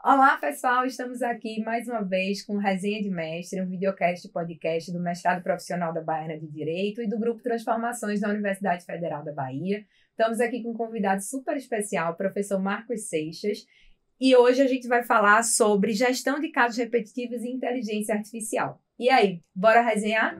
Olá, pessoal! Estamos aqui mais uma vez com Resenha de Mestre, um videocast e podcast do Mestrado Profissional da Baiana de Direito e do Grupo Transformações da Universidade Federal da Bahia. Estamos aqui com um convidado super especial, o professor Marcos Seixas, e hoje a gente vai falar sobre gestão de casos repetitivos e inteligência artificial. E aí, bora resenhar?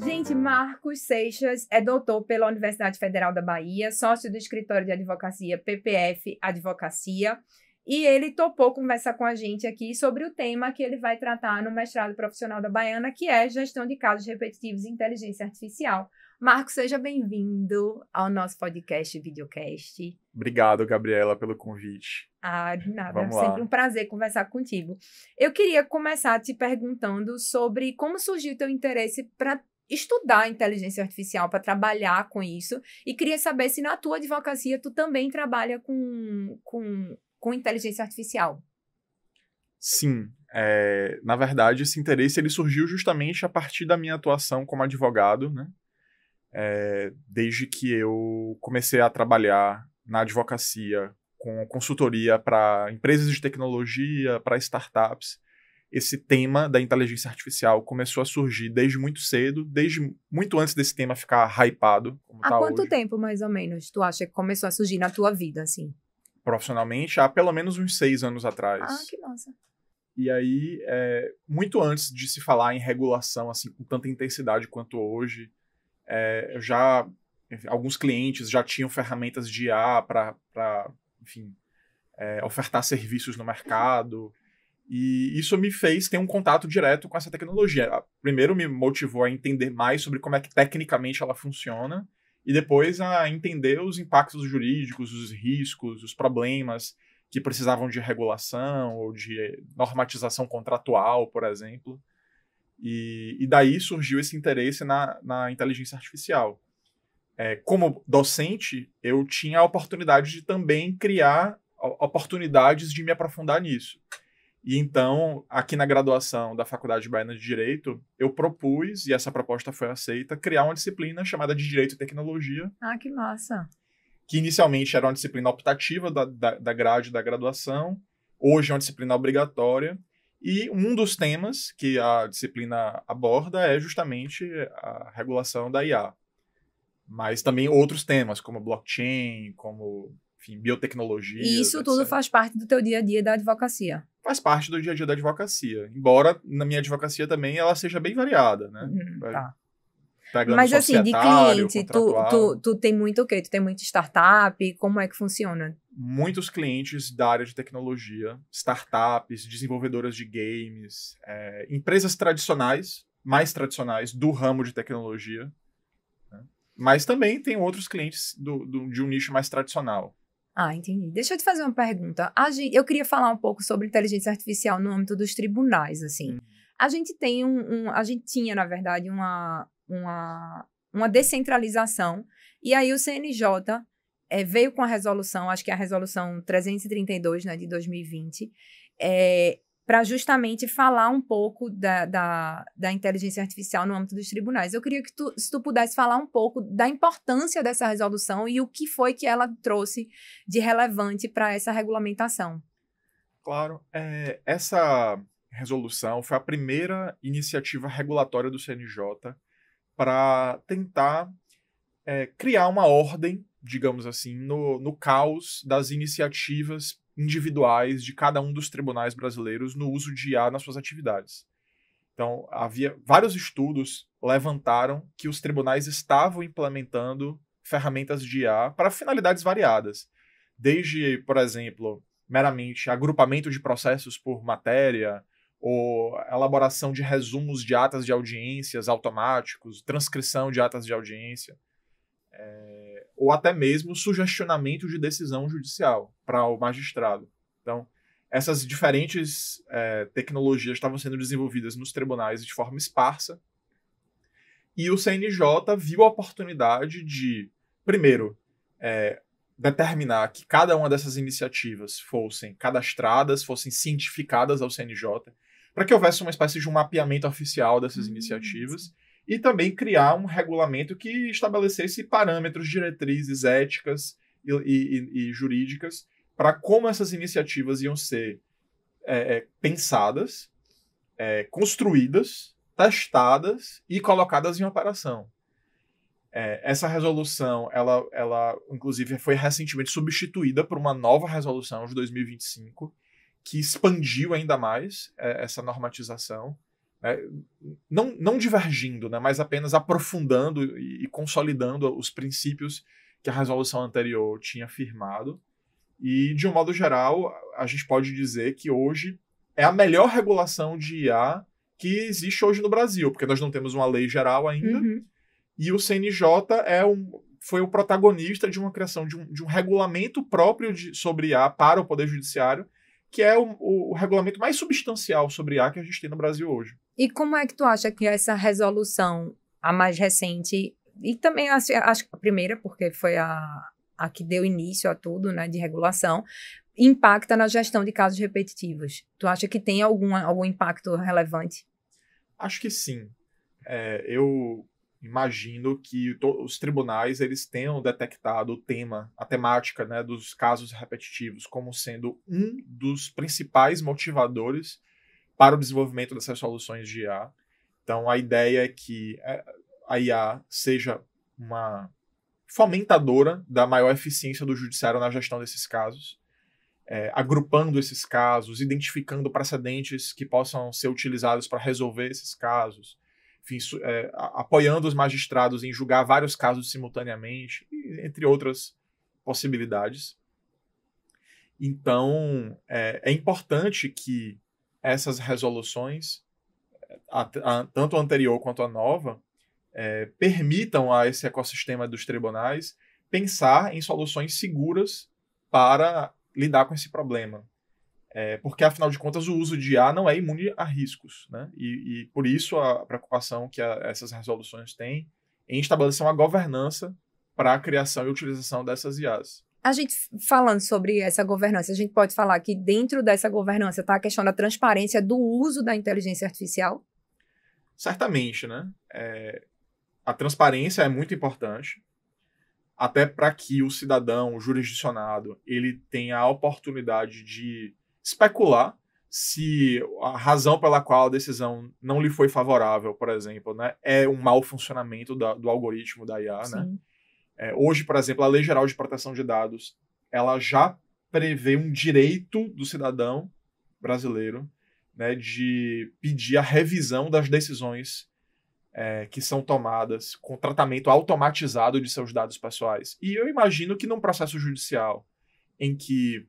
Gente, Marcos Seixas é doutor pela Universidade Federal da Bahia, sócio do escritório de advocacia PPF Advocacia, e ele topou conversar com a gente aqui sobre o tema que ele vai tratar no mestrado profissional da Baiana, que é gestão de casos repetitivos e inteligência artificial. Marcos, seja bem-vindo ao nosso podcast e videocast. Obrigado, Gabriela, pelo convite. De nada, Vamos sempre lá. um prazer conversar contigo. Eu queria começar te perguntando sobre como surgiu o teu interesse para estudar inteligência artificial, para trabalhar com isso, e queria saber se na tua advocacia tu também trabalha com inteligência artificial. Sim, na verdade esse interesse ele surgiu justamente a partir da minha atuação como advogado, né? Desde que eu comecei a trabalhar na advocacia com consultoria para empresas de tecnologia, para startups, esse tema da inteligência artificial começou a surgir desde muito cedo, desde muito antes desse tema ficar hypado, como Há tá quanto hoje. tempo, mais ou menos, tu acha que começou a surgir na tua vida, assim? Profissionalmente, há pelo menos uns 6 anos atrás. Que massa. E aí, muito antes de se falar em regulação assim, com tanta intensidade quanto hoje, alguns clientes já tinham ferramentas de IA para ofertar serviços no mercado. E isso me fez ter um contato direto com essa tecnologia. Primeiro me motivou a entender mais sobre como é que tecnicamente ela funciona e depois a entender os impactos jurídicos, os riscos, os problemas que precisavam de regulação ou de normatização contratual, por exemplo. E daí surgiu esse interesse na inteligência artificial. Como docente, eu tinha a oportunidade de também criar oportunidades de me aprofundar nisso. E então, aqui na graduação da Faculdade Baiana de Direito, eu propus, e essa proposta foi aceita, criar uma disciplina chamada de Direito e Tecnologia. Que massa. Que inicialmente era uma disciplina optativa da grade da graduação, hoje é uma disciplina obrigatória. E um dos temas que a disciplina aborda é justamente a regulação da IA. Mas também outros temas, como blockchain, como biotecnologia. E isso tudo faz parte do teu dia a dia da advocacia? Faz parte do dia a dia da advocacia. Embora na minha advocacia também ela seja bem variada, né? Tá. Pegando mas assim, de cliente, tu tem muito o quê? Tu tem muita startup? Como é que funciona? Muitos clientes da área de tecnologia, startups, desenvolvedoras de games, empresas tradicionais, mais tradicionais do ramo de tecnologia, né? Mas também tem outros clientes de um nicho mais tradicional. Entendi. Deixa eu te fazer uma pergunta. Eu queria falar um pouco sobre inteligência artificial no âmbito dos tribunais, assim. A gente tem a gente tinha, na verdade, uma descentralização, e aí o CNJ veio com a resolução, acho que é a resolução 332, né, de 2020, para justamente falar um pouco da inteligência artificial no âmbito dos tribunais. Eu queria que se tu pudesse falar um pouco da importância dessa resolução e o que foi que ela trouxe de relevante para essa regulamentação. Claro. Essa resolução foi a primeira iniciativa regulatória do CNJ para tentar criar uma ordem, digamos assim, no caos das iniciativas individuais de cada um dos tribunais brasileiros no uso de IA nas suas atividades. Então, havia vários estudos levantaram que os tribunais estavam implementando ferramentas de IA para finalidades variadas, desde, por exemplo, meramente agrupamento de processos por matéria, ou elaboração de resumos de atas de audiências automáticos, transcrição de atas de audiência, ou até mesmo sugestionamento de decisão judicial para o magistrado. Então, essas diferentes tecnologias estavam sendo desenvolvidas nos tribunais de forma esparsa, e o CNJ viu a oportunidade de, primeiro, determinar que cada uma dessas iniciativas fossem cadastradas, fossem cientificadas ao CNJ, para que houvesse uma espécie de um mapeamento oficial dessas iniciativas, e também criar um regulamento que estabelecesse parâmetros, diretrizes éticas e jurídicas para como essas iniciativas iam ser pensadas, construídas, testadas e colocadas em operação. Essa resolução, ela inclusive foi recentemente substituída por uma nova resolução de 2025 que expandiu ainda mais essa normatização, né? Não divergindo, né, mas apenas aprofundando e consolidando os princípios que a resolução anterior tinha firmado. E, de um modo geral, a gente pode dizer que hoje é a melhor regulação de IA que existe hoje no Brasil, porque nós não temos uma lei geral ainda, e o CNJ foi o protagonista de uma criação de um regulamento próprio sobre IA para o Poder Judiciário, que é o regulamento mais substancial sobre IA que a gente tem no Brasil hoje. E como é que tu acha que essa resolução, a mais recente, e também acho que a primeira, porque foi a que deu início a tudo, né, de regulação, impacta na gestão de casos repetitivos? Tu acha que tem algum impacto relevante? Acho que sim. Eu imagino que os tribunais eles tenham detectado o tema, a temática, né, dos casos repetitivos como sendo um dos principais motivadores para o desenvolvimento dessas soluções de IA. Então, a ideia é que a IA seja uma fomentadora da maior eficiência do judiciário na gestão desses casos, agrupando esses casos, identificando precedentes que possam ser utilizados para resolver esses casos, enfim, apoiando os magistrados em julgar vários casos simultaneamente, entre outras possibilidades. Então, é importante que essas resoluções, tanto a anterior quanto a nova, permitam a esse ecossistema dos tribunais pensar em soluções seguras para lidar com esse problema. Porque, afinal de contas, o uso de IA não é imune a riscos, né? E por isso a preocupação que essas resoluções têm em estabelecer uma governança para a criação e utilização dessas IAs. A gente, falando sobre essa governança, a gente pode falar que dentro dessa governança está a questão da transparência do uso da inteligência artificial? Certamente, né? A transparência é muito importante, até para que o cidadão, o jurisdicionado, ele tenha a oportunidade de especular se a razão pela qual a decisão não lhe foi favorável, por exemplo, né, é um mau funcionamento do algoritmo da IA, né? Hoje, por exemplo, a Lei Geral de Proteção de Dados, ela já prevê um direito do cidadão brasileiro, né, de pedir a revisão das decisões que são tomadas com tratamento automatizado de seus dados pessoais. E eu imagino que num processo judicial em que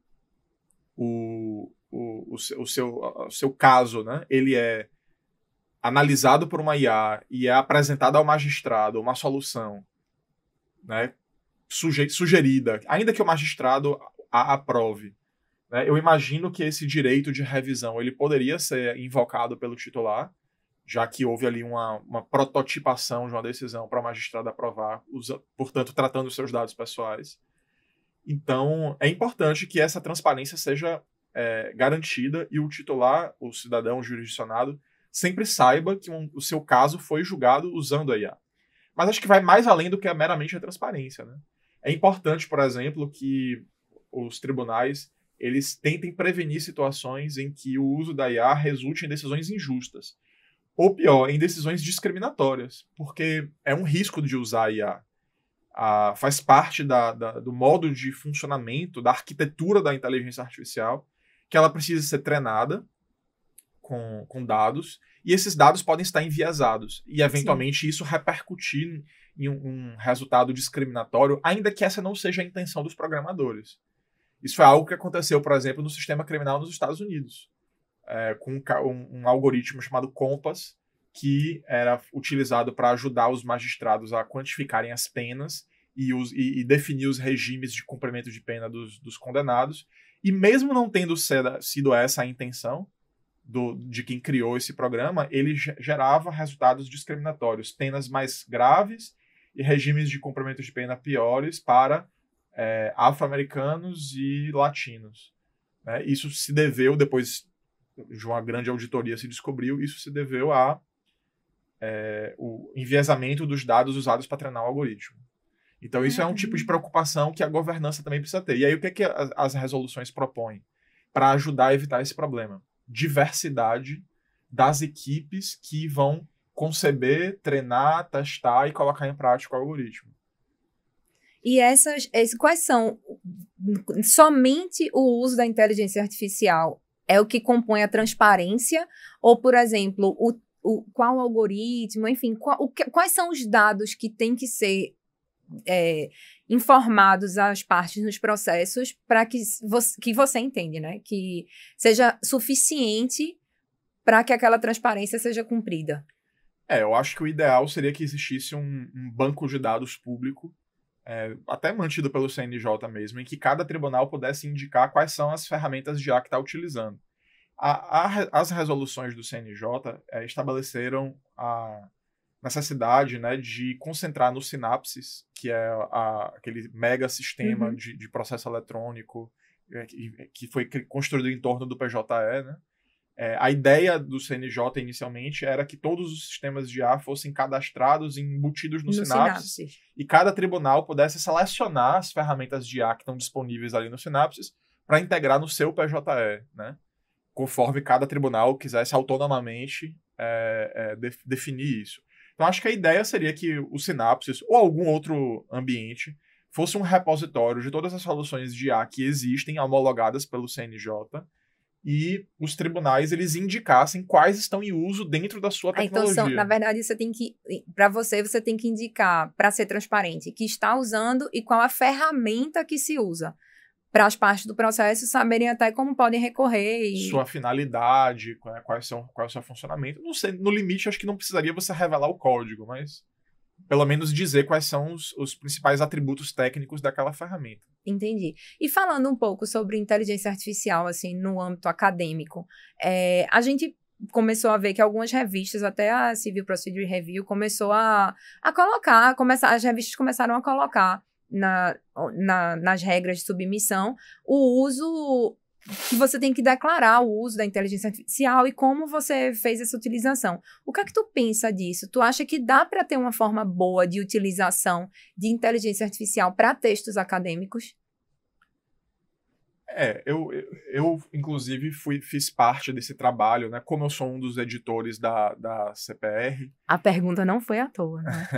o seu caso, né, ele é analisado por uma IA e é apresentada ao magistrado uma solução, né, sugerida, ainda que o magistrado a aprove, né, eu imagino que esse direito de revisão ele poderia ser invocado pelo titular, já que houve ali uma prototipação de uma decisão para o magistrado aprovar, portanto, tratando os seus dados pessoais. Então, é importante que essa transparência seja garantida e o titular, o cidadão jurisdicionado, sempre saiba que o seu caso foi julgado usando a IA. Mas acho que vai mais além do que meramente a transparência, né? É importante, por exemplo, que os tribunais eles tentem prevenir situações em que o uso da IA resulte em decisões injustas. Ou pior, em decisões discriminatórias, porque é um risco de usar a IA. Faz parte do modo de funcionamento, da arquitetura da inteligência artificial, que ela precisa ser treinada com dados, e esses dados podem estar enviesados, e eventualmente Sim. isso repercutir em um resultado discriminatório, ainda que essa não seja a intenção dos programadores. Isso é algo que aconteceu, por exemplo, no sistema criminal nos Estados Unidos. Com um algoritmo chamado Compass, que era utilizado para ajudar os magistrados a quantificarem as penas e definir os regimes de cumprimento de pena dos condenados. E mesmo não tendo sido essa a intenção de quem criou esse programa, ele gerava resultados discriminatórios, penas mais graves e regimes de cumprimento de pena piores para afro-americanos e latinos. Né? Isso se deveu depois de uma grande auditoria se descobriu, isso se deveu o enviesamento dos dados usados para treinar o algoritmo. Então, isso é um tipo de preocupação que a governança também precisa ter. E aí, o que é que as resoluções propõem para ajudar a evitar esse problema? Diversidade das equipes que vão conceber, treinar, testar e colocar em prática o algoritmo. E quais são? Somente o uso da inteligência artificial é o que compõe a transparência? Ou, por exemplo, qual algoritmo, enfim, quais são os dados que têm que ser informados às partes nos processos para que você entende, né? Que seja suficiente para que aquela transparência seja cumprida. Eu acho que o ideal seria que existisse um banco de dados público, até mantido pelo CNJ mesmo, em que cada tribunal pudesse indicar quais são as ferramentas de IA que está utilizando. As resoluções do CNJ estabeleceram a necessidade, né, de concentrar no Synapses, que é aquele mega sistema de processo eletrônico que foi construído em torno do PJE, né? A ideia do CNJ inicialmente era que todos os sistemas de IA fossem cadastrados e embutidos no Synapses, e cada tribunal pudesse selecionar as ferramentas de IA que estão disponíveis ali no Synapses para integrar no seu PJE, né? Conforme cada tribunal quisesse autonomamente definir isso. Então, acho que a ideia seria que o Synapses ou algum outro ambiente fosse um repositório de todas as soluções de IA que existem, homologadas pelo CNJ, e os tribunais eles indicassem quais estão em uso dentro da sua tecnologia. Então, na verdade, para você tem que indicar, para ser transparente, que está usando e qual a ferramenta que se usa, para as partes do processo saberem até como podem recorrer. Sua finalidade, qual é o seu funcionamento. Não sei, no limite, acho que não precisaria você revelar o código, mas pelo menos dizer quais são os principais atributos técnicos daquela ferramenta. Entendi. E falando um pouco sobre inteligência artificial, assim, no âmbito acadêmico, a gente começou a ver que algumas revistas, até a Civil Procedure Review, começou a colocar, as revistas começaram a colocar nas regras de submissão o uso que você tem que declarar o uso da inteligência artificial e como você fez essa utilização. O que é que tu pensa disso? Tu acha que dá para ter uma forma boa de utilização de inteligência artificial para textos acadêmicos? Eu inclusive, fiz parte desse trabalho, né? Como eu sou um dos editores da CPR... A pergunta não foi à toa, né?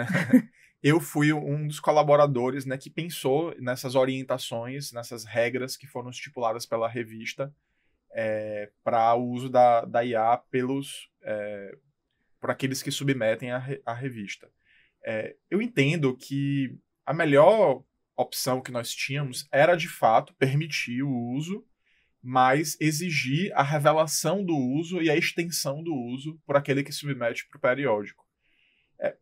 Eu fui um dos colaboradores, né, que pensou nessas orientações, nessas regras que foram estipuladas pela revista para o uso da IA por aqueles que submetem a revista. Eu entendo que a melhor opção que nós tínhamos era, de fato, permitir o uso, mas exigir a revelação do uso e a extensão do uso por aquele que submete para o periódico.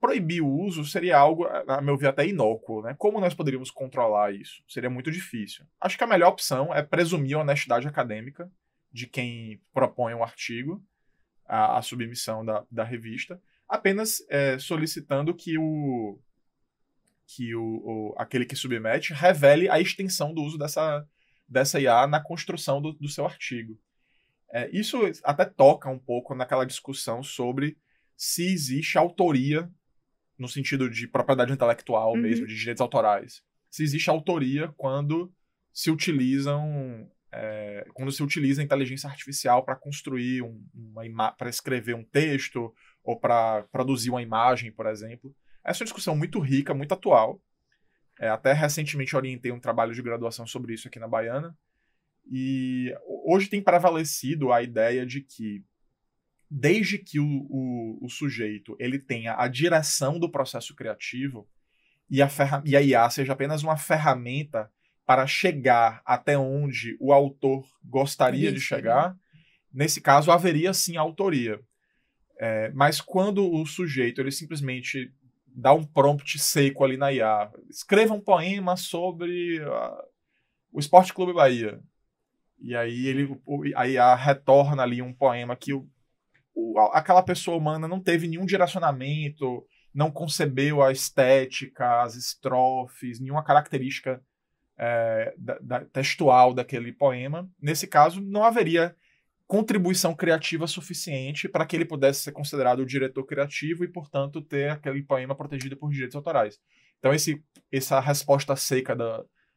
Proibir o uso seria algo, a meu ver, até inócuo, né? Como nós poderíamos controlar isso? Seria muito difícil. Acho que a melhor opção é presumir a honestidade acadêmica de quem propõe um artigo, a submissão da revista, apenas solicitando que aquele que submete revele a extensão do uso dessa IA na construção do seu artigo. Isso até toca um pouco naquela discussão sobre se existe autoria, no sentido de propriedade intelectual mesmo, de direitos autorais. Se existe autoria quando se utiliza a inteligência artificial para construir para escrever um texto ou para produzir uma imagem, por exemplo. Essa é uma discussão muito rica, muito atual. Até recentemente orientei um trabalho de graduação sobre isso aqui na Baiana. E hoje tem prevalecido a ideia de que, desde que o sujeito ele tenha a direção do processo criativo e a IA seja apenas uma ferramenta para chegar até onde o autor gostaria de chegar, nesse caso haveria sim autoria. Mas quando o sujeito ele simplesmente dá um prompt seco ali na IA, escreva um poema sobre o Esporte Clube Bahia, e aí a IA retorna ali um poema que aquela pessoa humana não teve nenhum direcionamento, não concebeu a estética, as estrofes, nenhuma característica textual daquele poema. Nesse caso, não haveria contribuição criativa suficiente para que ele pudesse ser considerado o diretor criativo e, portanto, ter aquele poema protegido por direitos autorais. Então, essa resposta seca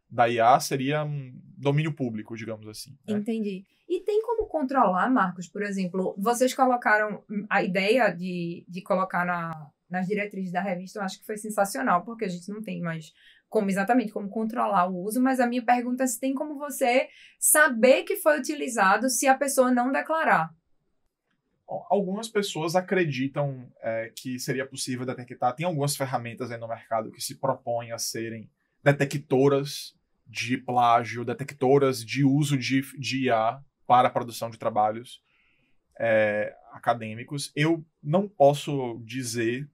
da IA seria um domínio público, digamos assim. Né? Entendi. E tem como controlar, Marcos, por exemplo, vocês colocaram a ideia de colocar nas diretrizes da revista, eu acho que foi sensacional, porque a gente não tem mais exatamente como controlar o uso, mas a minha pergunta é se tem como você saber que foi utilizado se a pessoa não declarar. Algumas pessoas acreditam que seria possível detectar. Tem algumas ferramentas aí no mercado que se propõem a serem detectoras de plágio, detectoras de uso de IA para a produção de trabalhos acadêmicos. Eu não posso dizer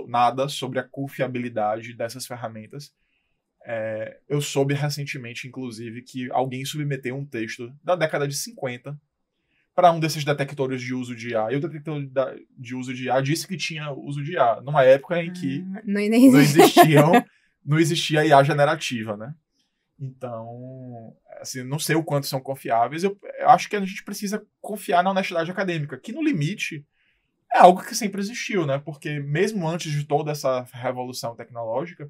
nada sobre a confiabilidade dessas ferramentas. Eu soube recentemente, inclusive, que alguém submeteu um texto da década de 50 para um desses detectores de uso de IA. E o detector de uso de IA disse que tinha uso de IA, numa época em que não existia IA generativa, né? Então, assim, não sei o quanto são confiáveis. Eu acho que a gente precisa confiar na honestidade acadêmica, que no limite é algo que sempre existiu, né? Porque mesmo antes de toda essa revolução tecnológica,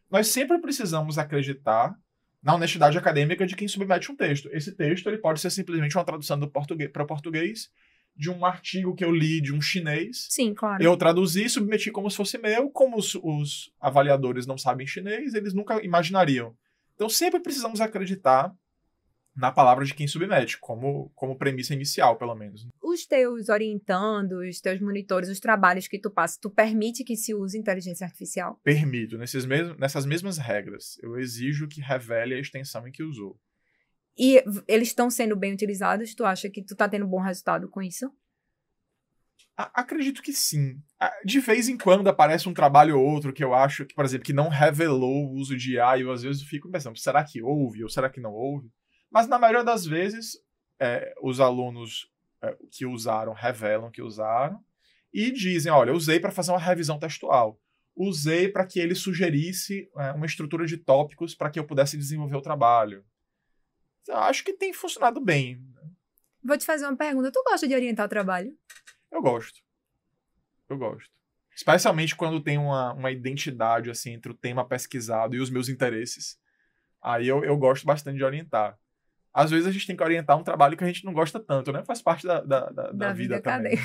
nós sempre precisamos acreditar na honestidade acadêmica de quem submete um texto. Esse texto ele pode ser simplesmente uma tradução para português de um artigo que eu li de um chinês. Sim, claro. Eu traduzi e submeti como se fosse meu. Como os avaliadores não sabem chinês, eles nunca imaginariam. Então sempre precisamos acreditar na palavra de quem submete, como premissa inicial, pelo menos. Os teus orientandos, os teus monitores, os trabalhos que tu passa, tu permite que se use inteligência artificial? Permito, nessas mesmas regras. Eu exijo que revele a extensão em que usou. E eles estão sendo bem utilizados? Tu acha que tu tá tendo bom resultado com isso? Acredito que sim. De vez em quando aparece um trabalho ou outro que eu acho que, por exemplo, que não revelou o uso de IA, e eu às vezes fico pensando, será que houve ou será que não houve? Mas na maioria das vezes, os alunos que usaram revelam que usaram e dizem, olha, eu usei para fazer uma revisão textual. Usei para que ele sugerisse uma estrutura de tópicos para que eu pudesse desenvolver o trabalho. Então, acho que tem funcionado bem. Vou te fazer uma pergunta. Tu gosta de orientar o trabalho? Eu gosto. Especialmente quando tem uma identidade assim, entre o tema pesquisado e os meus interesses. Aí eu gosto bastante de orientar. Às vezes a gente tem que orientar um trabalho que a gente não gosta tanto, né? Faz parte da vida também.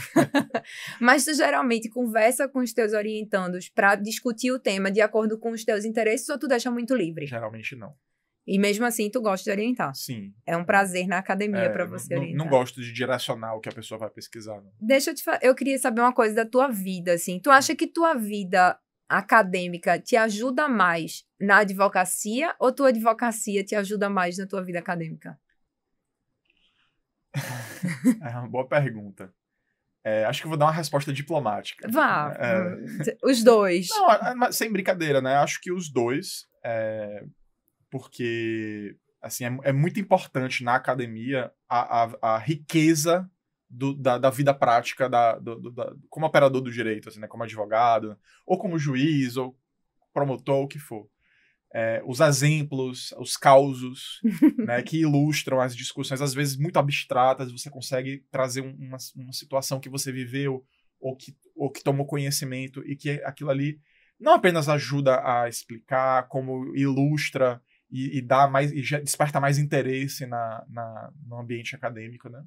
Mas tu geralmente conversa com os teus orientandos para discutir o tema de acordo com os teus interesses ou tu deixa muito livre? Geralmente não. E mesmo assim tu gosta de orientar? Sim. É um prazer na academia para você orientar. Não gosto de direcionar o que a pessoa vai pesquisar. Não. Eu queria saber uma coisa da tua vida, assim. Tu acha que tua vida acadêmica te ajuda mais na advocacia ou tua advocacia te ajuda mais na tua vida acadêmica? É uma boa pergunta. Acho que eu vou dar uma resposta diplomática. Vá, os dois. Não, sem brincadeira, né? Acho que os dois, porque assim, é muito importante na academia a riqueza da vida prática como operador do direito, assim, né? Como advogado, ou como juiz, ou promotor, o que for. Os exemplos, os causos, né, que ilustram as discussões, às vezes muito abstratas, você consegue trazer uma situação que você viveu ou que tomou conhecimento e que aquilo ali não apenas ajuda a explicar, como ilustra e dá mais, e desperta mais interesse no ambiente acadêmico, né?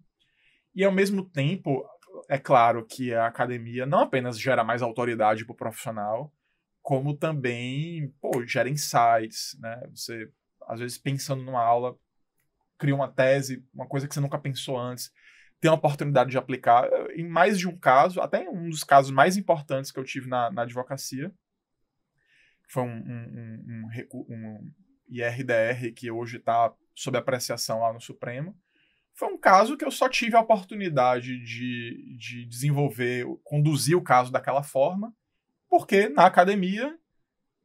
E ao mesmo tempo, é claro que a academia não apenas gera mais autoridade para o profissional, como também, gera insights, né? Você, às vezes, pensando numa aula, cria uma tese, uma coisa que você nunca pensou antes, tem a oportunidade de aplicar. Em mais de um caso, até um dos casos mais importantes que eu tive na advocacia, foi um IRDR que hoje está sob apreciação lá no Supremo. Foi um caso que eu só tive a oportunidade de desenvolver, conduzir o caso daquela forma, porque na academia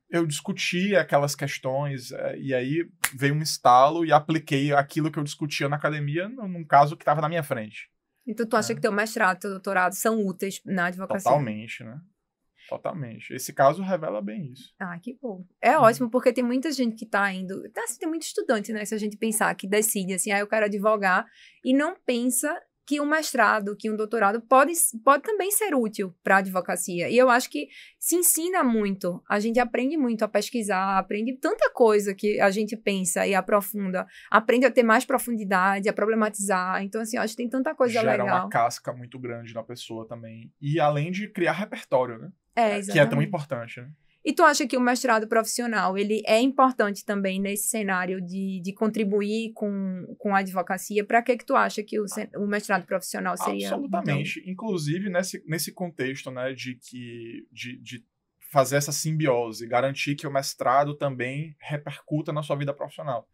eu discutia aquelas questões e aí veio um estalo e apliquei aquilo que eu discutia na academia num caso que estava na minha frente. Então tu acha que teu mestrado, teu doutorado são úteis na advocacia? Totalmente, né? Totalmente. Esse caso revela bem isso. Ah, que bom. É ótimo, porque tem muita gente que tá indo... Assim, tem muito estudante, né? Se a gente pensar que decide assim, eu quero advogar e não pensa que um mestrado, que um doutorado pode também ser útil para a advocacia. E eu acho que se ensina muito, a gente aprende muito a pesquisar, aprende tanta coisa que a gente pensa e aprofunda, aprende a ter mais profundidade, a problematizar. Então, assim, eu acho que tem tanta coisa Gera legal. uma casca muito grande na pessoa também. E além de criar repertório, né? Exatamente. Que é tão importante, né? E tu acha que o mestrado profissional, ele é importante também nesse cenário de contribuir com a advocacia? Para que tu acha que o mestrado profissional seria? Absolutamente. Então... Inclusive, nesse contexto, né, de fazer essa simbiose, garantir que o mestrado também repercuta na sua vida profissional.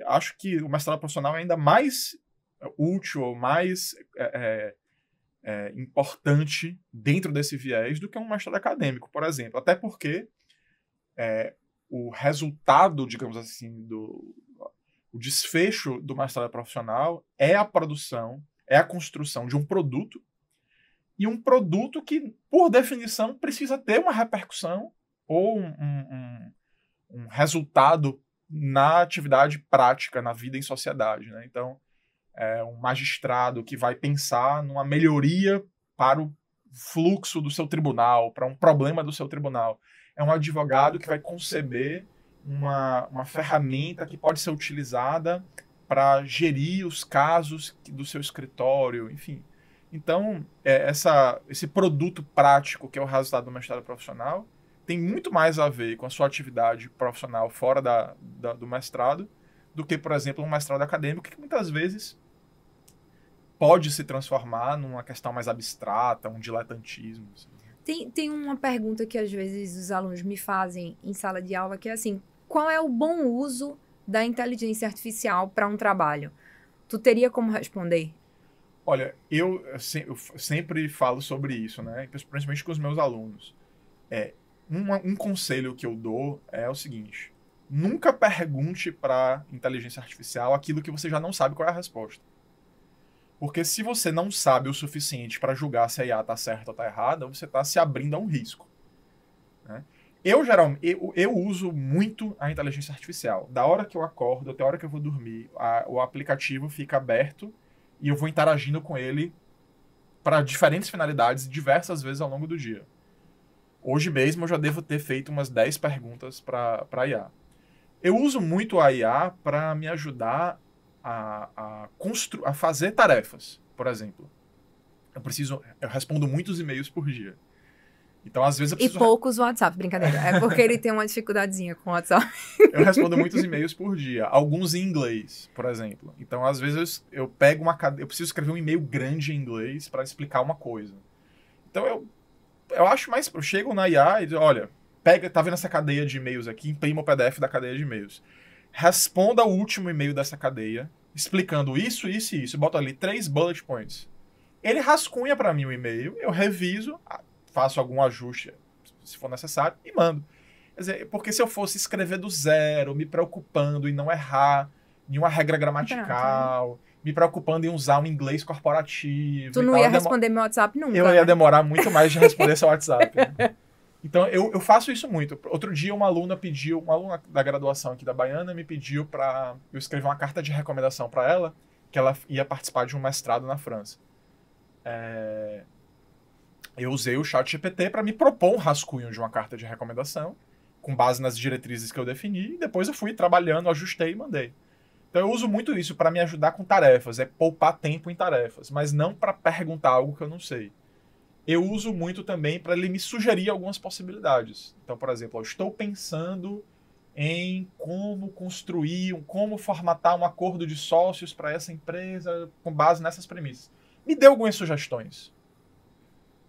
Acho que o mestrado profissional é ainda mais útil, mais importante dentro desse viés do que um mestrado acadêmico, por exemplo. Até porque o resultado, digamos assim, o desfecho do mestrado profissional é a produção, é a construção de um produto, e um produto que, por definição, precisa ter uma repercussão ou um resultado na atividade prática, na vida em sociedade, né? Então, um magistrado que vai pensar numa melhoria para o fluxo do seu tribunal, para um problema do seu tribunal. É um advogado que vai conceber uma ferramenta que pode ser utilizada para gerir os casos do seu escritório, enfim. Então, esse produto prático, que é o resultado do mestrado profissional, tem muito mais a ver com a sua atividade profissional fora do mestrado do que, por exemplo, um mestrado acadêmico, que muitas vezes pode se transformar numa questão mais abstrata, um diletantismo. Assim. Tem uma pergunta que às vezes os alunos me fazem em sala de aula, que é assim, qual é o bom uso da inteligência artificial para um trabalho? Tu teria como responder? Olha, eu sempre falo sobre isso, né? Principalmente com os meus alunos. Um conselho que eu dou é o seguinte: nunca pergunte para inteligência artificial aquilo que você já não sabe qual é a resposta. Porque se você não sabe o suficiente para julgar se a IA está certa ou está errada, você está se abrindo a um risco. Né? Eu uso muito a inteligência artificial. Da hora que eu acordo até a hora que eu vou dormir, o aplicativo fica aberto e eu vou interagindo com ele para diferentes finalidades diversas vezes ao longo do dia. Hoje mesmo eu já devo ter feito umas 10 perguntas para a IA. Eu uso muito a IA para me ajudar a fazer tarefas, por exemplo. Eu respondo muitos e-mails por dia. Então, às vezes eu preciso... E poucos WhatsApp, brincadeira. É porque ele tem uma dificuldadezinha com o WhatsApp. Eu respondo muitos e-mails por dia. Alguns em inglês, por exemplo. Então, às vezes eu pego eu preciso escrever um e-mail grande em inglês para explicar uma coisa. Então, eu acho mais... Eu chego na IA e digo, olha, tá vendo essa cadeia de e-mails aqui? Imprima o PDF da cadeia de e-mails. Responda o último e-mail dessa cadeia, explicando isso, isso e isso. Bota ali 3 bullet points. Ele rascunha para mim o e-mail, eu reviso, faço algum ajuste, se for necessário, e mando. Quer dizer, porque se eu fosse escrever do zero, me preocupando em não errar nenhuma regra gramatical, me preocupando em usar um inglês corporativo... Tu não ia responder meu WhatsApp nunca. Eu ia demorar muito mais de responder seu WhatsApp. Né? Então, eu faço isso muito. Outro dia, uma aluna da graduação aqui da Baiana me pediu para eu escrever uma carta de recomendação para ela, que ela ia participar de um mestrado na França. Eu usei o ChatGPT para me propor um rascunho de uma carta de recomendação, com base nas diretrizes que eu defini, e depois eu fui trabalhando, ajustei e mandei. Então, eu uso muito isso para me ajudar com tarefas, poupar tempo em tarefas, mas não para perguntar algo que eu não sei. Eu uso muito também para ele me sugerir algumas possibilidades. Então, por exemplo, eu estou pensando em como como formatar um acordo de sócios para essa empresa com base nessas premissas. Me dê algumas sugestões.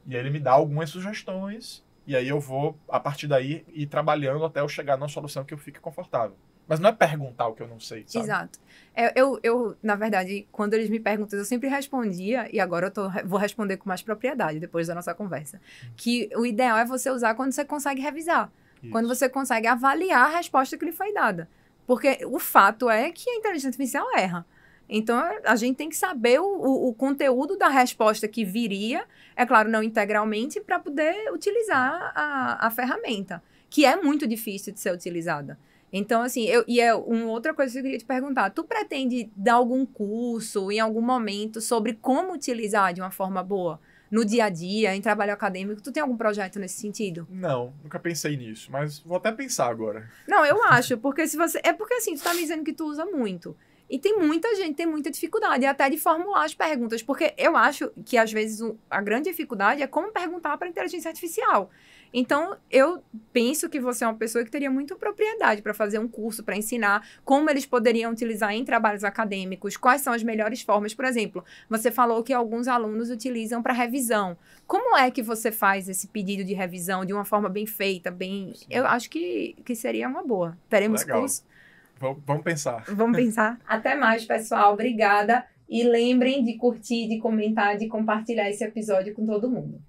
E aí ele me dá algumas sugestões, e aí eu vou, a partir daí, ir trabalhando até eu chegar numa solução que eu fique confortável. Mas não é perguntar o que eu não sei, sabe? Exato. Eu, na verdade, quando eles me perguntam, eu sempre respondia, e agora vou responder com mais propriedade, depois da nossa conversa, que o ideal é você usar quando você consegue revisar. Isso. Quando você consegue avaliar a resposta que lhe foi dada. Porque o fato é que a inteligência artificial erra. Então, a gente tem que saber o conteúdo da resposta que viria, é claro, não integralmente, para poder utilizar a ferramenta, que é muito difícil de ser utilizada. Então, assim, uma outra coisa que eu queria te perguntar. Tu pretende dar algum curso em algum momento sobre como utilizar de uma forma boa no dia a dia, em trabalho acadêmico? Tu tem algum projeto nesse sentido? Não, nunca pensei nisso, mas vou até pensar agora. Não, eu acho, porque se você... É porque, assim, tu tá me dizendo que tu usa muito. E tem muita gente, tem muita dificuldade, até de formular as perguntas, porque eu acho que, às vezes, a grande dificuldade é como perguntar para a inteligência artificial. Então, eu penso que você é uma pessoa que teria muita propriedade para fazer um curso, para ensinar como eles poderiam utilizar em trabalhos acadêmicos, quais são as melhores formas. Por exemplo, você falou que alguns alunos utilizam para revisão. Como é que você faz esse pedido de revisão de uma forma bem feita, bem... Sim. Eu acho que seria uma boa. Teremos Legal. curso? Vamos pensar. Vamos pensar. Até mais, pessoal. Obrigada. E lembrem de curtir, de comentar, de compartilhar esse episódio com todo mundo.